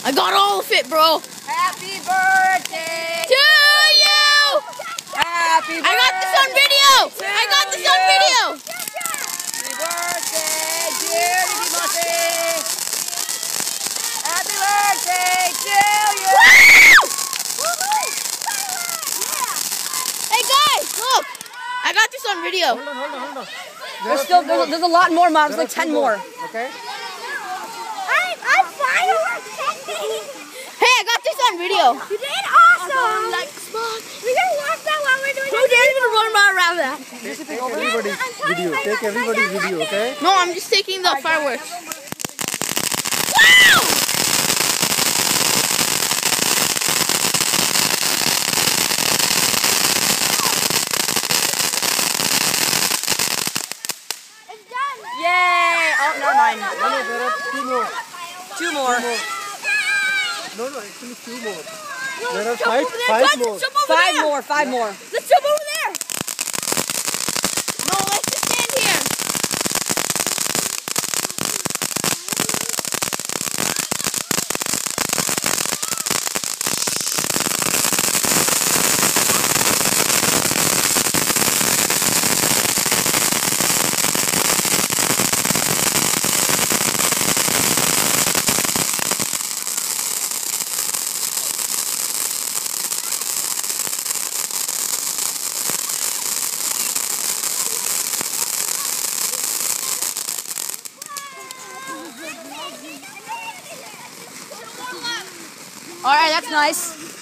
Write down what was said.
I got all of it, bro. Happy birthday to you. Happy birthday. I got this on video. I got this on video. Happy birthday, dear Timothy. Happy birthday to you. Hey guys, look. I got this on video. Hold on. There's a lot more, Mom. There's like 10 more. Okay. I'm Fireworks2013. Hey, I got this on video. You did awesome. We're gonna watch that while we're doing. Who dares to run around that? Take everybody's video. Take everybody's video, okay? No, I'm just taking the fireworks. Wow! It's done. Yay! Oh, never mind. No, there are two more. Two more. No, actually two more. There are Jump over there, five guys, more. let's jump over there. Five more. Let's jump over there. No, let's just stand here. All right, that's nice.